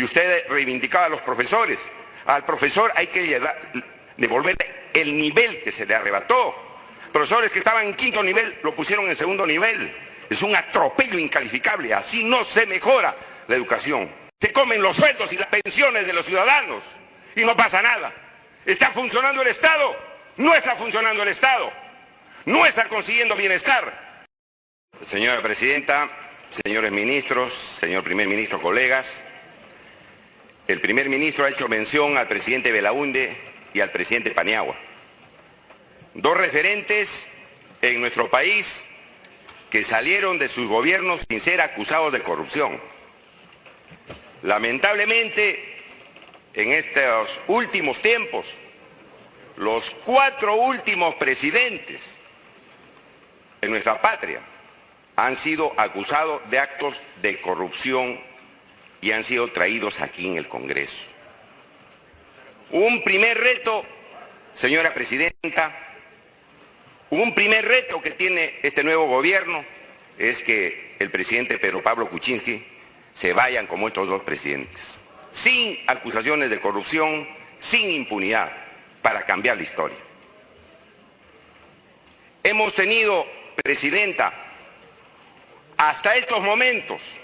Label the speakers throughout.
Speaker 1: Y usted reivindicaba a los profesores. Al profesor hay que devolverle el nivel que se le arrebató. Profesores que estaban en quinto nivel lo pusieron en segundo nivel. Es un atropello incalificable. Así no se mejora la educación. Se comen los sueldos y las pensiones de los ciudadanos y no pasa nada. ¿Está funcionando el Estado? No está funcionando el Estado. No está consiguiendo bienestar. Señora Presidenta, señores ministros, señor Primer Ministro, colegas, el Primer Ministro ha hecho mención al presidente Belaúnde y al presidente Paniagua. Dos referentes en nuestro país que salieron de sus gobiernos sin ser acusados de corrupción. Lamentablemente, en estos últimos tiempos, los 4 últimos presidentes de nuestra patria han sido acusados de actos de corrupción y han sido traídos aquí en el Congreso. Un primer reto, señora Presidenta, un primer reto que tiene este nuevo gobierno es que el presidente Pedro Pablo Kuczynski se vayan como estos dos presidentes, sin acusaciones de corrupción, sin impunidad, para cambiar la historia. Hemos tenido, Presidenta, hasta estos momentos,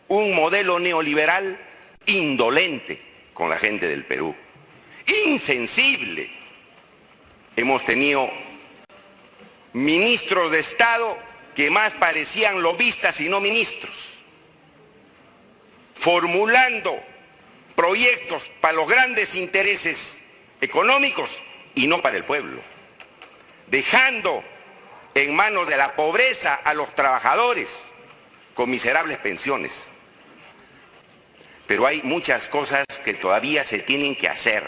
Speaker 1: un modelo neoliberal indolente con la gente del Perú, insensible. Hemos tenido ministros de Estado que más parecían lobistas y no ministros, formulando proyectos para los grandes intereses económicos y no para el pueblo, dejando en manos de la pobreza a los trabajadores con miserables pensiones. Pero hay muchas cosas que todavía se tienen que hacer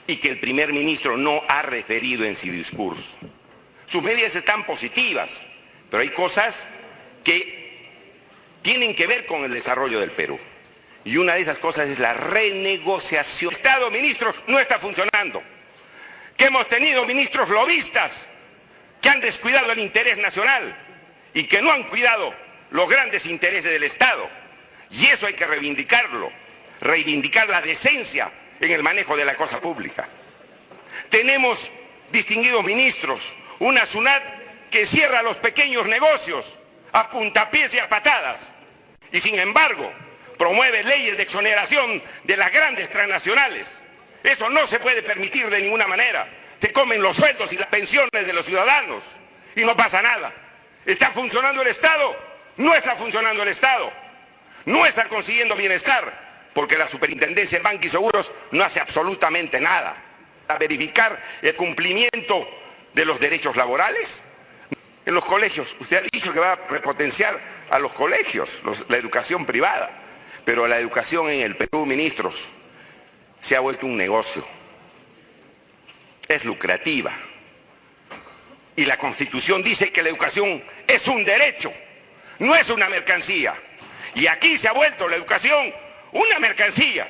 Speaker 1: y que el primer ministro no ha referido en su discurso. Sus medidas están positivas, pero hay cosas que tienen que ver con el desarrollo del Perú. Y una de esas cosas es la renegociación. El Estado, ministros, no está funcionando. Que hemos tenido ministros lobistas que han descuidado el interés nacional y que no han cuidado los grandes intereses del Estado. Y eso hay que reivindicarlo, reivindicar la decencia en el manejo de la cosa pública. Tenemos distinguidos ministros, una SUNAT que cierra los pequeños negocios a puntapiés y a patadas, y sin embargo promueve leyes de exoneración de las grandes transnacionales. Eso no se puede permitir de ninguna manera. Se comen los sueldos y las pensiones de los ciudadanos y no pasa nada. ¿Está funcionando el Estado? No está funcionando el Estado. No está consiguiendo bienestar porque la Superintendencia de Banca y Seguros no hace absolutamente nada para verificar el cumplimiento de los derechos laborales. En los colegios, usted ha dicho que va a repotenciar a los colegios, la educación privada, pero la educación en el Perú, ministros, se ha vuelto un negocio. Es lucrativa. Y la Constitución dice que la educación es un derecho, no es una mercancía. Y aquí se ha vuelto la educación una mercancía.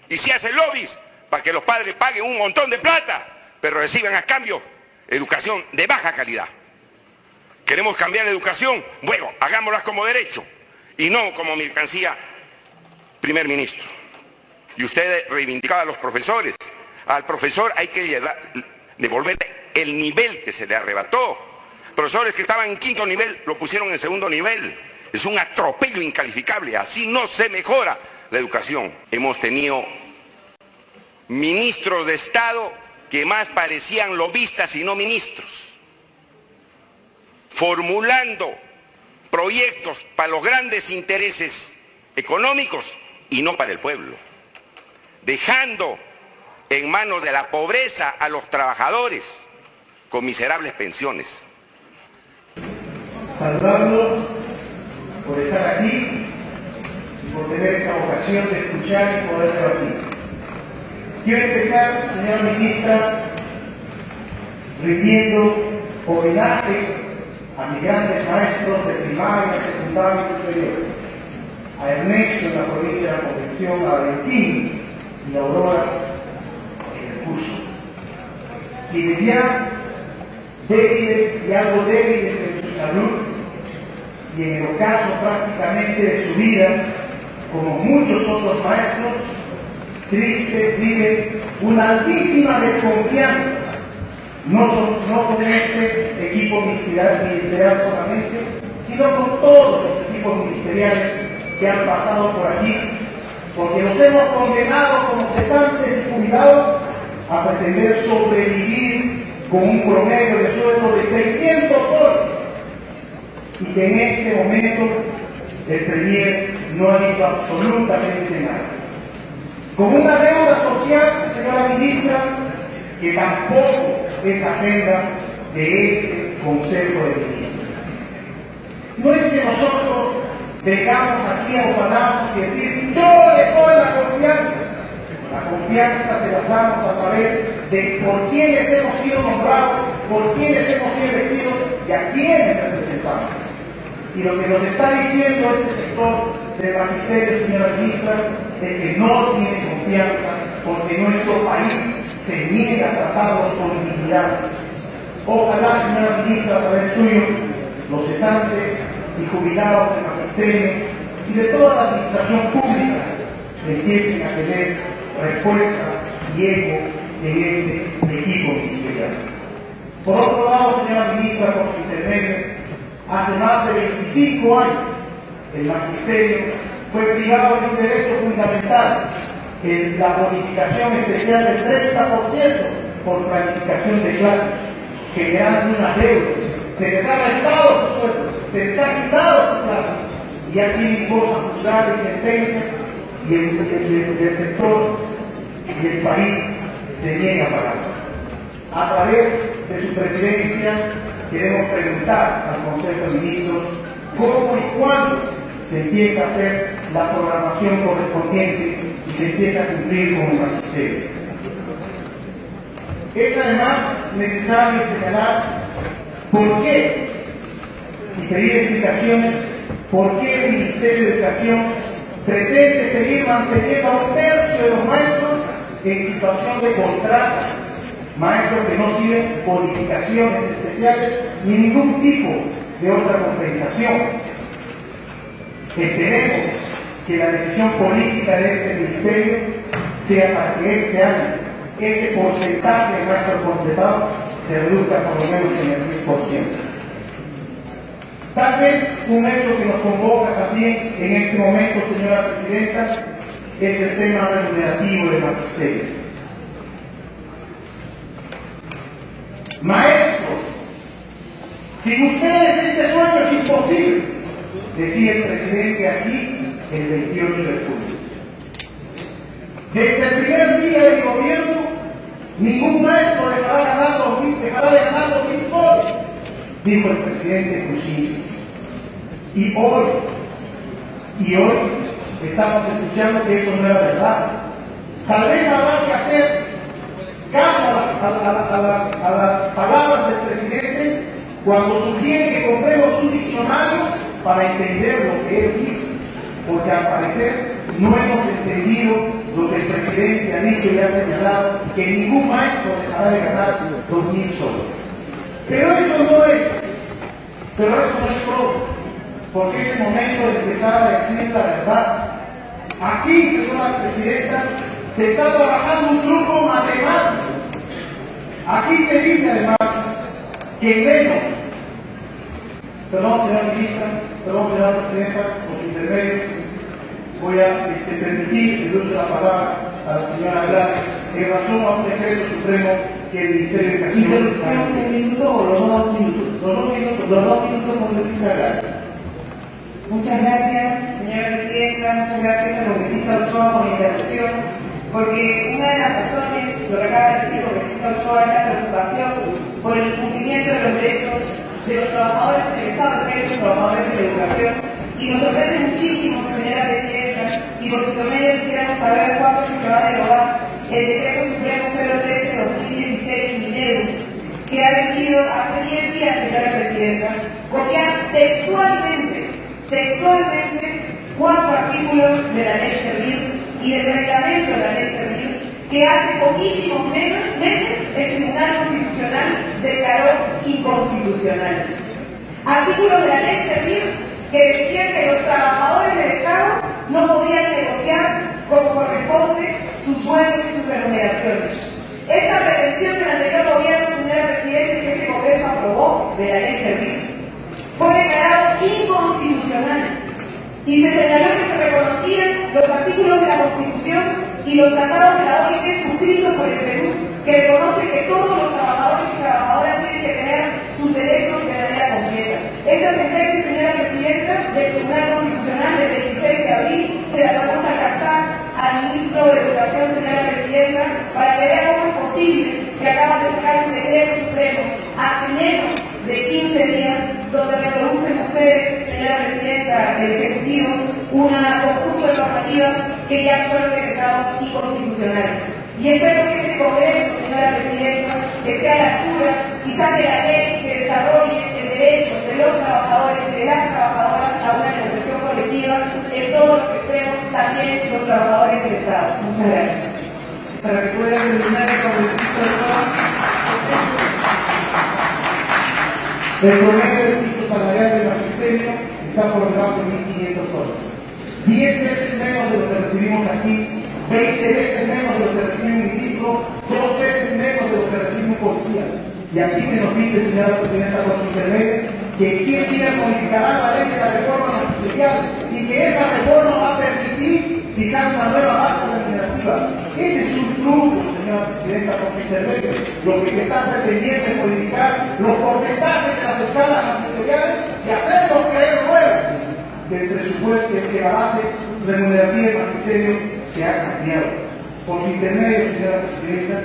Speaker 1: Y se hace lobbies para que los padres paguen un montón de plata, pero reciban a cambio educación de baja calidad. ¿Queremos cambiar la educación? Bueno, hagámosla como derecho y no como mercancía, primer ministro. Y usted reivindicaba a los profesores. Al profesor hay que devolverle el nivel que se le arrebató. Profesores que estaban en quinto nivel lo pusieron en segundo nivel. Es un atropello incalificable. Así no se mejora la educación. Hemos tenido ministros de Estado que más parecían lobistas y no ministros, formulando proyectos para los grandes intereses económicos y no para el pueblo, dejando en manos de la pobreza a los trabajadores con miserables pensiones.
Speaker 2: Saludarlos por estar aquí y por tener esta ocasión de escuchar y poder debatir. Quiero empezar, señora ministra, rindiendo homenaje a mis grandes maestros de primaria, secundaria y superior, a Ernesto en la provincia de la Concepción, a Valentín y a Aurora en el curso, quienes ya débiles y algo débiles en su salud y en el ocaso prácticamente de su vida, como muchos otros maestros, tristes, vive una altísima desconfianza, no con este equipo ministerial solamente, sino con todos los equipos ministeriales que han pasado por aquí, porque los hemos condenado como cesantes y jubilados a pretender sobrevivir con un promedio de sueldo de 600 dólares, y que en este momento el Premier no ha dicho absolutamente nada. Con una deuda social, señora ministra, que tampoco es agenda de este Consejo de Ministros. No es que nosotros vengamos aquí a ofanarnos y decir, yo le doy la confianza. La confianza se la damos a saber de por quiénes hemos sido nombrados, por quiénes hemos sido elegidos y a quiénes representamos. Y lo que nos está diciendo este sector del magisterio, señora ministra, es que no tiene confianza porque nuestro país se niega a tratarlos con dignidad. Ojalá, señora ministra, a través suyo, los cesantes y jubilados del magisterio y de toda la administración pública empiecen a tener respuesta y eco en este equipo ministerial. Por otro lado, señora ministra, por su intermedio, hace más de 25 años el magisterio fue privado de un derecho fundamental, que es la bonificación especial del 30% por planificación de clases, generando una deuda. Se les ha restado su sueldo, se les ha quitado su clase, y ya tienen cosas juzgadas y sentencias, y el sector y el país se niega a pagar. A través de su presidencia queremos preguntar al Consejo de Ministros cómo y cuándo se empieza a hacer la programación correspondiente y se empieza a cumplir con el magisterio. Es además necesario señalar por qué y pedir explicaciones por qué el Ministerio de Educación pretende seguir manteniendo a 1/3 de los maestros en situación de contrato, maestros que no tienen bonificaciones especiales ni ningún tipo de otra compensación. Esperemos que la decisión política de este ministerio sea para que este año ese porcentaje de maestros contratados se reduzca por lo menos en el 10%. Tal vez un hecho que nos convoca también en este momento, señora Presidenta, es el tema remunerativo del magisterio. Maestros, sin ustedes este sueño es imposible, decía el presidente aquí el 28 de julio. Desde el primer día del gobierno, ningún maestro dejará de ganar los 1.000 soles, dijo el presidente Kuczynski. Y hoy estamos escuchando que eso no era verdad. Tal vez habrá que hacer caso a las palabras del presidente cuando sugiere que compremos un diccionario para entender lo que él dice, porque al parecer no hemos entendido lo que el presidente ha dicho y ha señalado, que ningún maestro dejará de ganar 2.000 soles. Pero eso no es todo. Porque es el momento de empezar a decir la verdad. Aquí, señora Presidenta, se está trabajando un truco matemático. Aquí se dice además que menos, señora Ministra, señora Presidenta, por su intermedio, voy a permitir el uso de la palabra a la señora Gladys en razón a un decreto supremo que el Ministerio de Educación... ¿Un minuto o los 2 minutos? Los 2 minutos por decir la Gladys.
Speaker 3: Muchas gracias, señora Presidenta, muchas gracias a Congresista Ochoa por la intervención, porque una de las razones, lo que acaba de decir Congresista Ochoa, es la preocupación por el cumplimiento de los derechos de los trabajadores del Estado, de los trabajadores de la educación, y nos sorprende muchísimo, señora Presidenta, y por su promedio quisiéramos saber cuándo se va a derogar el decreto supremo 013/2016 Minedu, que ha vencido hace 10 días, señora Presidenta, copiar textualmente 4 artículos de la ley Servir y del reglamento de la ley Servir, que hace poquísimos meses el Tribunal Constitucional declaró inconstitucional. Artículos de la ley Servir que decían que los trabajadores del Estado no podían negociar como corresponde sus sueldos y sus remuneraciones. Esta pretensión del anterior gobierno, señora Presidenta, que este Congreso aprobó de la ley servicio, fue declarado inconstitucional y se señaló que se reconocían los artículos de la Constitución y los tratados de la OIT suscritos por el Perú, que reconoce que todos los trabajadores y trabajadoras tienen que tener sus derechos de manera completa. Esta sentencia, señora Presidenta, del Tribunal Constitucional del 26 de abril se la vamos a captar al ministro de Educación, señora Presidenta, para que vea cómo es posible que acaba de sacar un decreto supremo hace menos de 15 días, donde reproducen ustedes, señora Presidenta del Ejecutivo, un concurso de normativas que ya fueron decretados inconstitucionales. Y espero que este Congreso, señora Presidenta, que sea a la altura y saque la ley que desarrolle el derecho de los trabajadores y de las trabajadoras a una negociación colectiva en todos los extremos, también los trabajadores del Estado. Muchas gracias.
Speaker 2: Para que pueda terminar el Congresista de Paz, el promedio del piso salarial del magisterio está por debajo de 1.500 soles. 10 veces menos de lo que recibimos aquí, 20 veces menos de lo que recibe un ministro, 2 veces menos de lo que recibe un policía. Y aquí se nos dice, señora Presidenta, por su intermedio, que quien quiera modificará la ley de la reforma magisterial y que esa reforma va a permitir fijar una nueva base legislativa. Ese es un truco, señora Presidenta, por su intermedio. Lo que se está pretendiendo es modificar los porcentajes de las escalas magisteriales y hacerlos creer nuevos. Que el presupuesto, que la base remunerativa del magisterio se ha cambiado. Por su intermedio, señora Presidenta,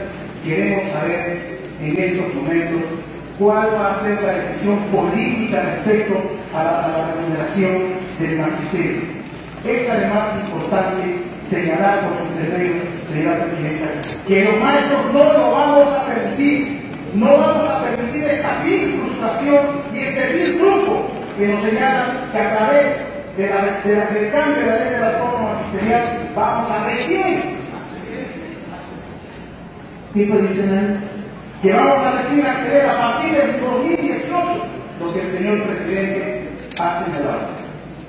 Speaker 2: queremos saber en estos momentos cuál va a ser la decisión política respecto a la remuneración del magisterio. Es además importante señalar por su intermedio, señora Presidenta, que los maestros no lo vamos a permitir. No vamos a permitir esta vil frustración y este vil truco que nos señalan que a través del cambio de la ley de la reforma magisterial vamos a recibir tipo adicional que vamos a recibir acceder a partir del 2018 lo que el señor presidente ha señalado.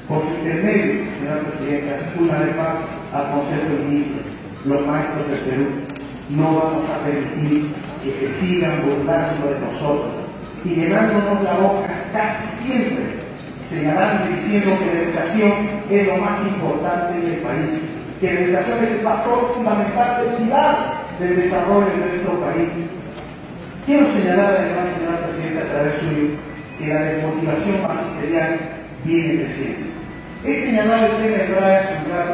Speaker 2: Por su intermedio, señora Presidenta, una vez más al Consejo de Ministros, los maestros del Perú, no vamos a permitir que se sigan burlando de nosotros y llenándonos la boca casi siempre, señalando y diciendo que la educación es lo más importante del país, que la educación es el factor fundamental del pilar del desarrollo de nuestro país. Quiero señalar además, señora Presidenta, a través suyo, que la desmotivación magisterial viene creciendo. He señalado el tema de Braille Central,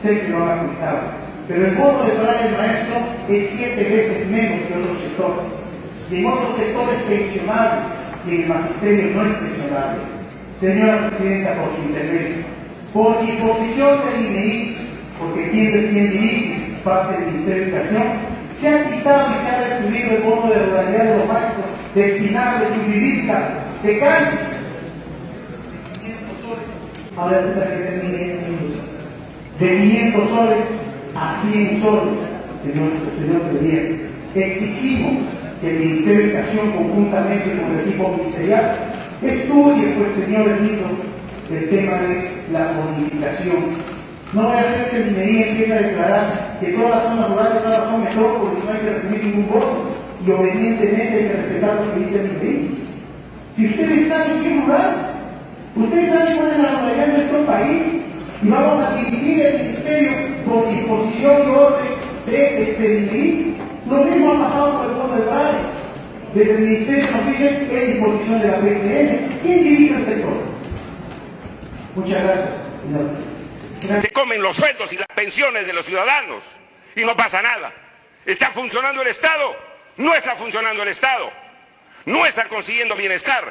Speaker 2: sé que lo han apuntado, pero el bono de Braille maestro es 7 veces menos que otros sectores. Y en otros sectores pensionables, y en el magisterio no es pensionable. Señora Presidenta, por su intermedio, por disposición del INEI, porque quien dirige parte del Ministerio de Educación, se ha quitado y se ha recibido el bono de ruralidad de los maestros, destinado de subsidiar, de cáncer. Ahora se termina de 500 soles a 100 soles, señor Presidente. Exigimos que el Ministerio de Educación, conjuntamente con el equipo ministerial, estudie, pues, señores ministros, el tema de la bonificación. No voy a hacer que el INEI empiece a declarar que todas las zonas rurales ahora son metrópolis, no hay que recibir ningún voto, y obedientemente hay que respetar lo que dice el INEI. Si ustedes saben qué es rural, ustedes saben cuál es la ruralidad de nuestro país, y vamos a dirigir el ministerio por disposición y orden del INEI. Lo mismo ha pasado por el fondo de Braille. Desde el ministerio nos dicen que es disposición de la PCN. ¿Quién dirige el sector? Muchas gracias, señor.
Speaker 1: Se comen los sueldos y las pensiones de los ciudadanos y no pasa nada. ¿Está funcionando el Estado? No está funcionando el Estado. No está consiguiendo bienestar.